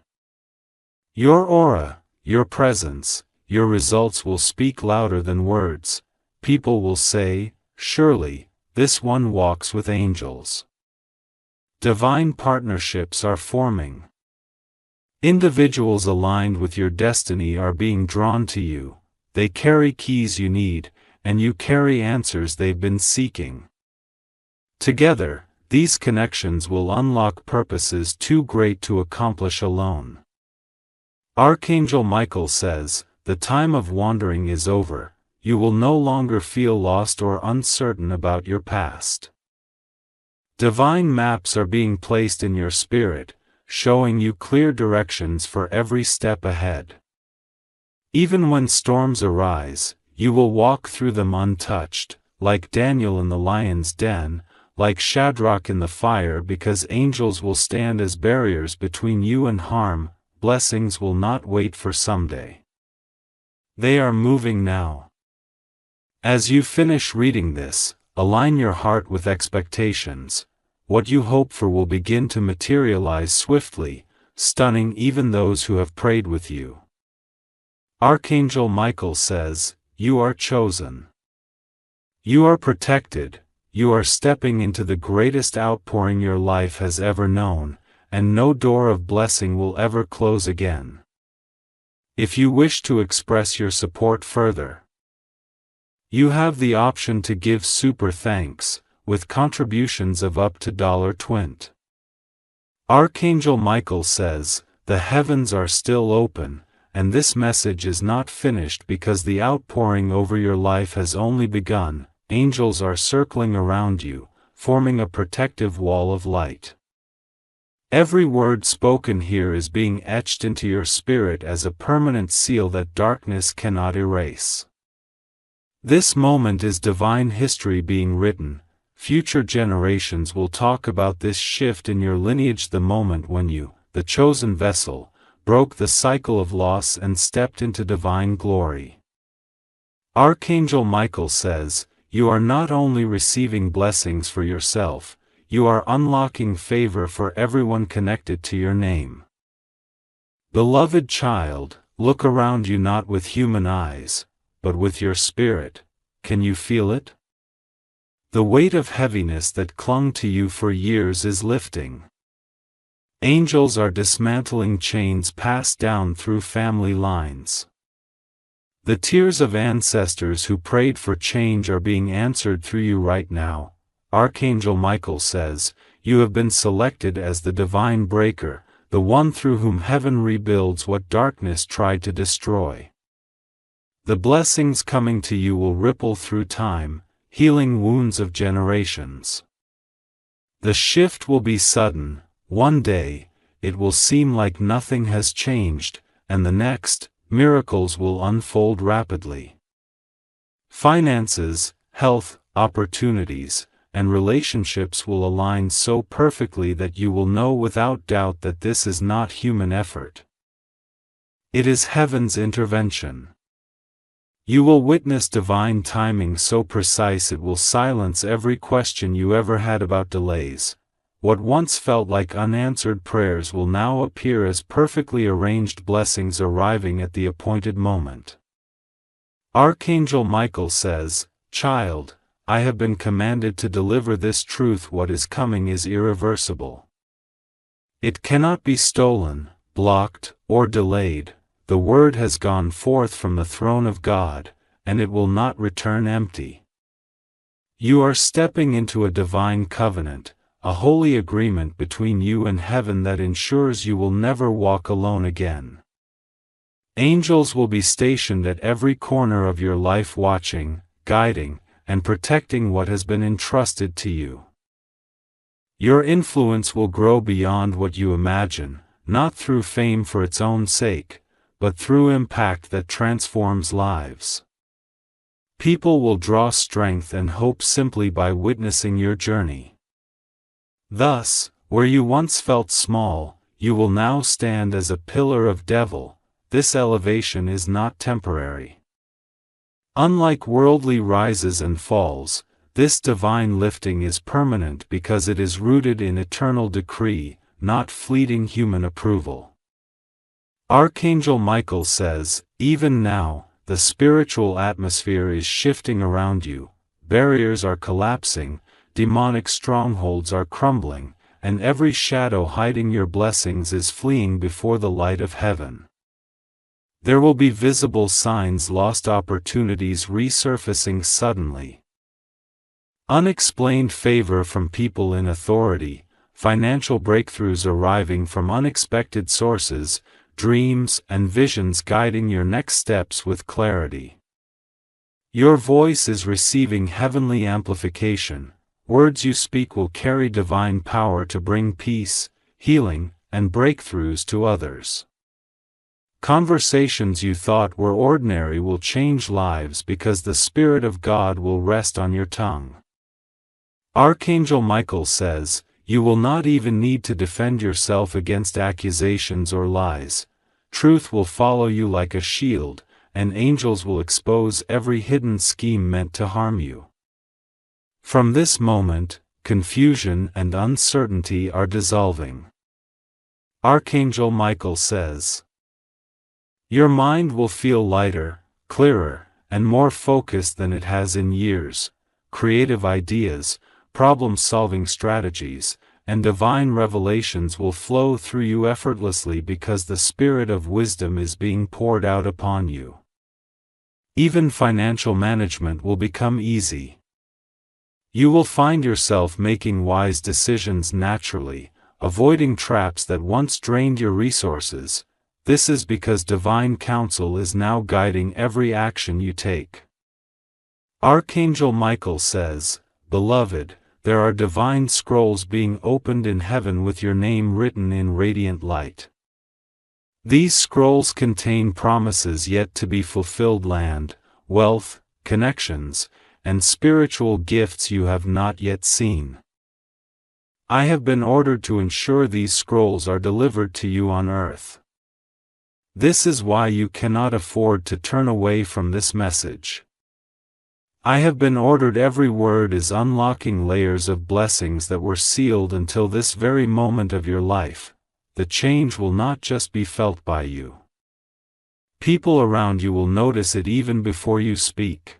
Your aura, your presence, your results will speak louder than words. People will say, surely, this one walks with angels. Divine partnerships are forming. Individuals aligned with your destiny are being drawn to you. They carry keys you need, and you carry answers they've been seeking. Together, these connections will unlock purposes too great to accomplish alone. Archangel Michael says, the time of wandering is over. You will no longer feel lost or uncertain about your past. Divine maps are being placed in your spirit, showing you clear directions for every step ahead. Even when storms arise, you will walk through them untouched, like Daniel in the lion's den, like Shadrach in the fire, because angels will stand as barriers between you and harm. Blessings will not wait for someday. They are moving now. As you finish reading this, align your heart with expectations. What you hope for will begin to materialize swiftly, stunning even those who have prayed with you. Archangel Michael says, you are chosen. You are protected. You are stepping into the greatest outpouring your life has ever known, and no door of blessing will ever close again. If you wish to express your support further, you have the option to give super thanks, with contributions of up to $20. Archangel Michael says, the heavens are still open, and this message is not finished because the outpouring over your life has only begun. Angels are circling around you, forming a protective wall of light. Every word spoken here is being etched into your spirit as a permanent seal that darkness cannot erase. This moment is divine history being written. Future generations will talk about this shift in your lineage, the moment when you, the chosen vessel, broke the cycle of loss and stepped into divine glory. Archangel Michael says, you are not only receiving blessings for yourself, you are unlocking favor for everyone connected to your name. Beloved child, look around you not with human eyes, but with your spirit. Can you feel it? The weight of heaviness that clung to you for years is lifting. Angels are dismantling chains passed down through family lines. The tears of ancestors who prayed for change are being answered through you right now. Archangel Michael says, you have been selected as the divine breaker, the one through whom heaven rebuilds what darkness tried to destroy. The blessings coming to you will ripple through time, healing wounds of generations. The shift will be sudden. One day, it will seem like nothing has changed, and the next, miracles will unfold rapidly. Finances, health, opportunities, and relationships will align so perfectly that you will know without doubt that this is not human effort. It is heaven's intervention. You will witness divine timing so precise it will silence every question you ever had about delays. What once felt like unanswered prayers will now appear as perfectly arranged blessings arriving at the appointed moment. Archangel Michael says, child, I have been commanded to deliver this truth. What is coming is irreversible. It cannot be stolen, blocked, or delayed. The word has gone forth from the throne of God, and it will not return empty. You are stepping into a divine covenant, a holy agreement between you and heaven that ensures you will never walk alone again. Angels will be stationed at every corner of your life watching, guiding, and protecting what has been entrusted to you. Your influence will grow beyond what you imagine, not through fame for its own sake, but through impact that transforms lives. People will draw strength and hope simply by witnessing your journey. Thus, where you once felt small, you will now stand as a pillar of devil. This elevation is not temporary. Unlike worldly rises and falls, this divine lifting is permanent because it is rooted in eternal decree, not fleeting human approval. Archangel Michael says, even now, the spiritual atmosphere is shifting around you, barriers are collapsing, demonic strongholds are crumbling, and every shadow hiding your blessings is fleeing before the light of heaven. There will be visible signs, lost opportunities resurfacing suddenly. Unexplained favor from people in authority, financial breakthroughs arriving from unexpected sources, dreams and visions guiding your next steps with clarity. Your voice is receiving heavenly amplification. Words you speak will carry divine power to bring peace, healing, and breakthroughs to others. Conversations you thought were ordinary will change lives because the Spirit of God will rest on your tongue. Archangel Michael says, you will not even need to defend yourself against accusations or lies. Truth will follow you like a shield, and angels will expose every hidden scheme meant to harm you. From this moment, confusion and uncertainty are dissolving. Archangel Michael says, your mind will feel lighter, clearer, and more focused than it has in years. Creative ideas, problem-solving strategies, and divine revelations will flow through you effortlessly because the spirit of wisdom is being poured out upon you. Even financial management will become easy. You will find yourself making wise decisions naturally, avoiding traps that once drained your resources. This is because divine counsel is now guiding every action you take. Archangel Michael says, beloved, there are divine scrolls being opened in heaven with your name written in radiant light. These scrolls contain promises yet to be fulfilled, land, wealth, connections, and spiritual gifts you have not yet seen. I have been ordered to ensure these scrolls are delivered to you on earth. This is why you cannot afford to turn away from this message. I have been ordered. Every word is unlocking layers of blessings that were sealed until this very moment of your life. The change will not just be felt by you. People around you will notice it even before you speak.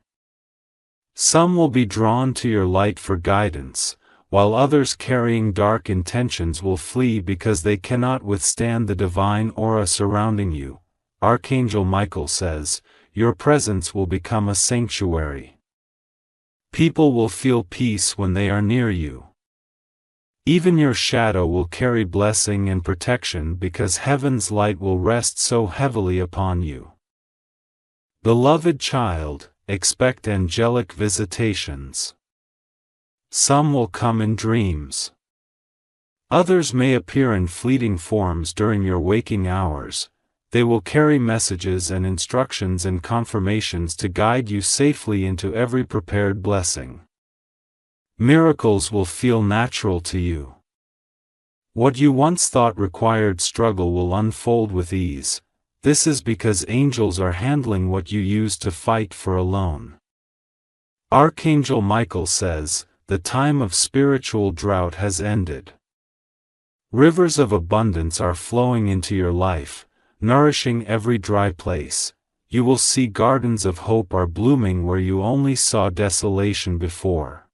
Some will be drawn to your light for guidance, while others carrying dark intentions will flee because they cannot withstand the divine aura surrounding you. Archangel Michael says, your presence will become a sanctuary. People will feel peace when they are near you. Even your shadow will carry blessing and protection because heaven's light will rest so heavily upon you. Beloved child, expect angelic visitations. Some will come in dreams. Others may appear in fleeting forms during your waking hours. They will carry messages and instructions and confirmations to guide you safely into every prepared blessing. Miracles will feel natural to you. What you once thought required struggle will unfold with ease. This is because angels are handling what you used to fight for alone. Archangel Michael says, the time of spiritual drought has ended. Rivers of abundance are flowing into your life, nourishing every dry place. You will see gardens of hope are blooming where you only saw desolation before.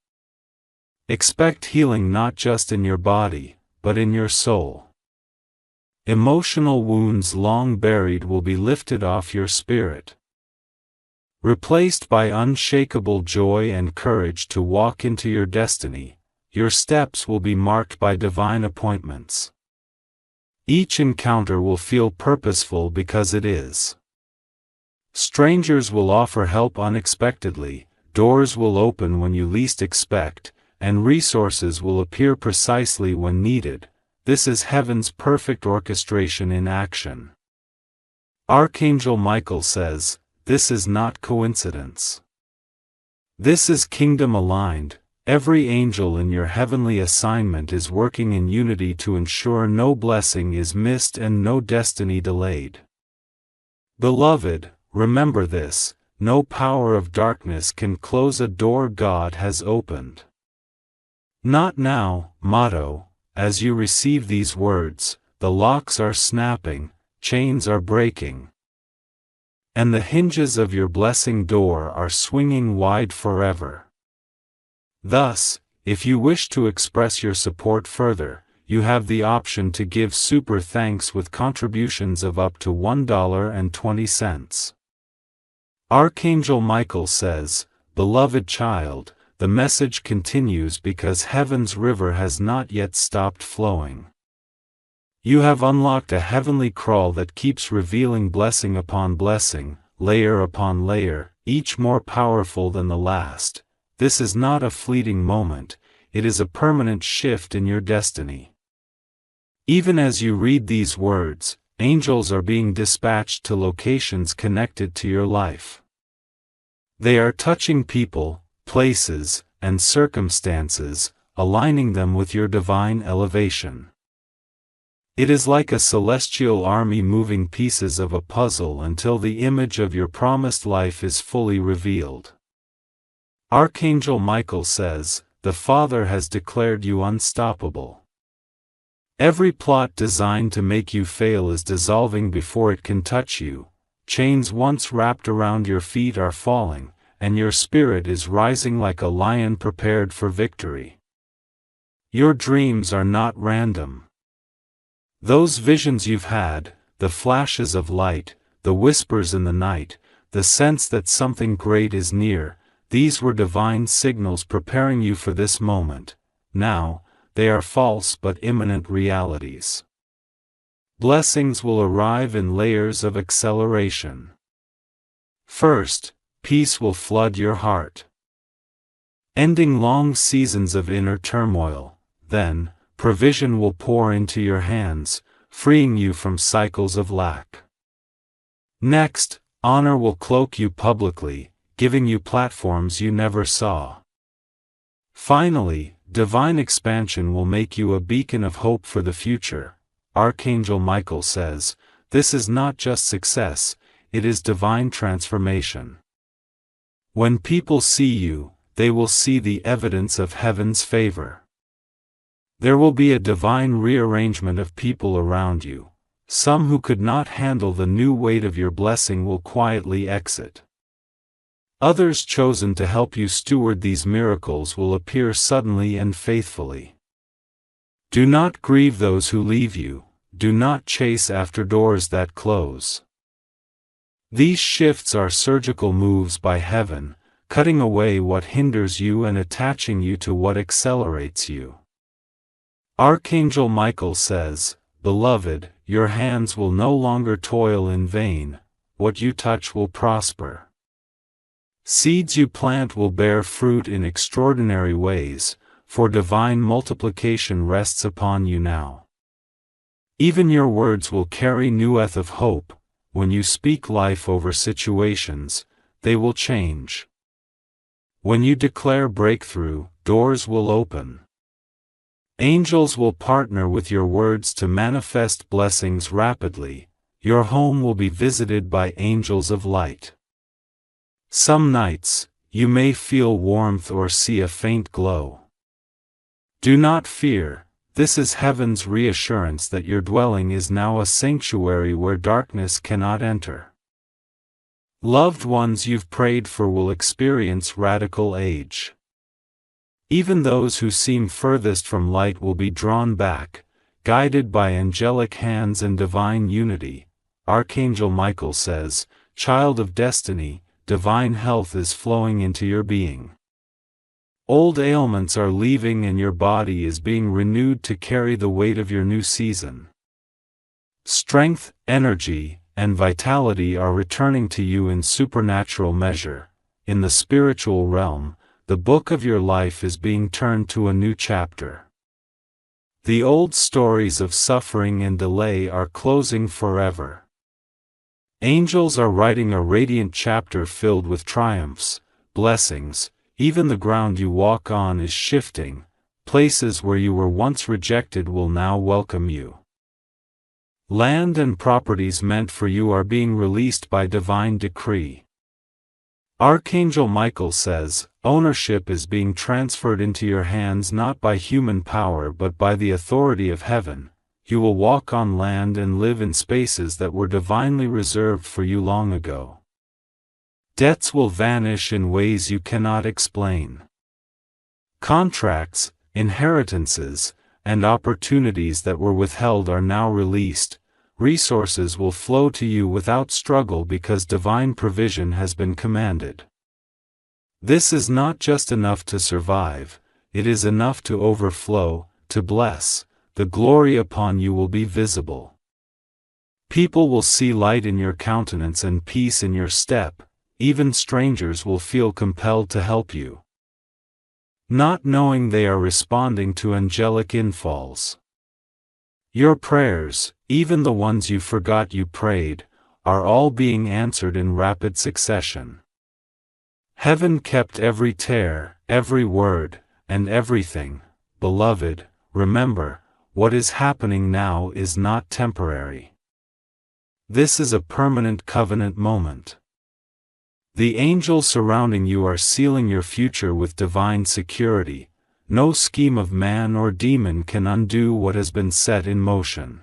Expect healing not just in your body, but in your soul. Emotional wounds long buried will be lifted off your spirit, replaced by unshakable joy and courage to walk into your destiny. Your steps will be marked by divine appointments. Each encounter will feel purposeful because it is. Strangers will offer help unexpectedly, doors will open when you least expect, and resources will appear precisely when needed. This is heaven's perfect orchestration in action. Archangel Michael says, this is not coincidence. This is kingdom aligned. Every angel in your heavenly assignment is working in unity to ensure no blessing is missed and no destiny delayed. Beloved, remember this, no power of darkness can close a door God has opened. Not now, motto. As you receive these words, the locks are snapping, chains are breaking, and the hinges of your blessing door are swinging wide forever. Thus, if you wish to express your support further, you have the option to give super thanks with contributions of up to $1.20. Archangel Michael says, beloved child, the message continues because heaven's river has not yet stopped flowing. You have unlocked a heavenly crawl that keeps revealing blessing upon blessing, layer upon layer, each more powerful than the last. This is not a fleeting moment, it is a permanent shift in your destiny. Even as you read these words, angels are being dispatched to locations connected to your life. They are touching people, places, and circumstances, aligning them with your divine elevation. It is like a celestial army moving pieces of a puzzle until the image of your promised life is fully revealed. Archangel Michael says, the Father has declared you unstoppable. Every plot designed to make you fail is dissolving before it can touch you. Chains once wrapped around your feet are falling, and your spirit is rising like a lion prepared for victory. Your dreams are not random. Those visions you've had, the flashes of light, the whispers in the night, the sense that something great is near, these were divine signals preparing you for this moment. Now, they are false but imminent realities. Blessings will arrive in layers of acceleration. First, peace will flood your heart, ending long seasons of inner turmoil. Then, provision will pour into your hands, freeing you from cycles of lack. Next, honor will cloak you publicly, giving you platforms you never saw. Finally, divine expansion will make you a beacon of hope for the future. Archangel Michael says, this is not just success, it is divine transformation. When people see you, they will see the evidence of heaven's favor. There will be a divine rearrangement of people around you. Some who could not handle the new weight of your blessing will quietly exit. Others chosen to help you steward these miracles will appear suddenly and faithfully. Do not grieve those who leave you. Do not chase after doors that close. These shifts are surgical moves by heaven, cutting away what hinders you and attaching you to what accelerates you. Archangel Michael says, "Beloved, your hands will no longer toil in vain, what you touch will prosper. Seeds you plant will bear fruit in extraordinary ways, for divine multiplication rests upon you now. Even your words will carry neweth of hope. When you speak life over situations, they will change. When you declare breakthrough, doors will open. Angels will partner with your words to manifest blessings rapidly. Your home will be visited by angels of light. Some nights, you may feel warmth or see a faint glow. Do not fear, this is heaven's reassurance that your dwelling is now a sanctuary where darkness cannot enter. Loved ones you've prayed for will experience radical age. Even those who seem furthest from light will be drawn back, guided by angelic hands and divine unity. Archangel Michael says, "Child of destiny, divine health is flowing into your being. Old ailments are leaving and your body is being renewed to carry the weight of your new season. Strength, energy, and vitality are returning to you in supernatural measure. In the spiritual realm, the book of your life is being turned to a new chapter. The old stories of suffering and delay are closing forever. Angels are writing a radiant chapter filled with triumphs, blessings. Even the ground you walk on is shifting. Places where you were once rejected will now welcome you. Land and properties meant for you are being released by divine decree. Archangel Michael says, ownership is being transferred into your hands not by human power but by the authority of heaven. You will walk on land and live in spaces that were divinely reserved for you long ago. Debts will vanish in ways you cannot explain. Contracts, inheritances, and opportunities that were withheld are now released. Resources will flow to you without struggle because divine provision has been commanded. This is not just enough to survive, it is enough to overflow, to bless. The glory upon you will be visible. People will see light in your countenance and peace in your step. Even strangers will feel compelled to help you, not knowing they are responding to angelic infalls. Your prayers, even the ones you forgot you prayed, are all being answered in rapid succession. Heaven kept every tear, every word, and everything. Beloved, remember, what is happening now is not temporary. This is a permanent covenant moment. The angels surrounding you are sealing your future with divine security. No scheme of man or demon can undo what has been set in motion.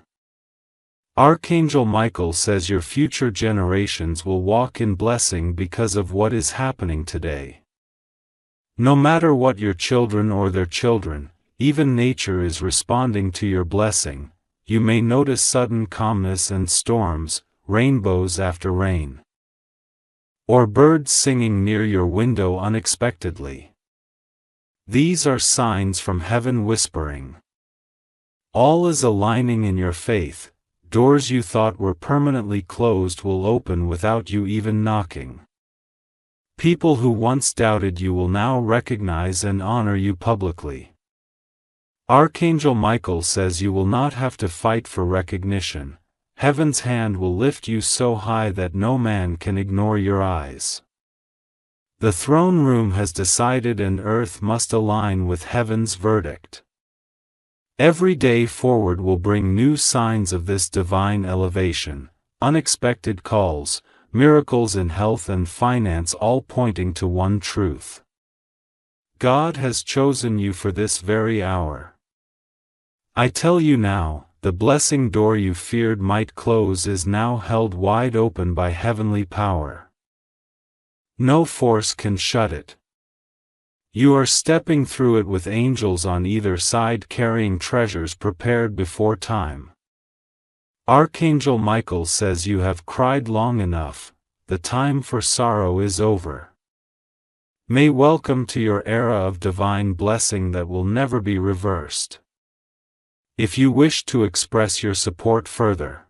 Archangel Michael says your future generations will walk in blessing because of what is happening today. No matter what your children or their children, even nature is responding to your blessing. You may notice sudden calmness and storms, rainbows after rain, or birds singing near your window unexpectedly. These are signs from heaven whispering. All is aligning in your faith. Doors you thought were permanently closed will open without you even knocking. People who once doubted you will now recognize and honor you publicly. Archangel Michael says you will not have to fight for recognition. Heaven's hand will lift you so high that no man can ignore your eyes. The throne room has decided and earth must align with heaven's verdict. Every day forward will bring new signs of this divine elevation, unexpected calls, miracles in health and finance, all pointing to one truth. God has chosen you for this very hour. I tell you now, the blessing door you feared might close is now held wide open by heavenly power. No force can shut it. You are stepping through it with angels on either side carrying treasures prepared before time. Archangel Michael says you have cried long enough, the time for sorrow is over. May welcome to your era of divine blessing that will never be reversed. If you wish to express your support further,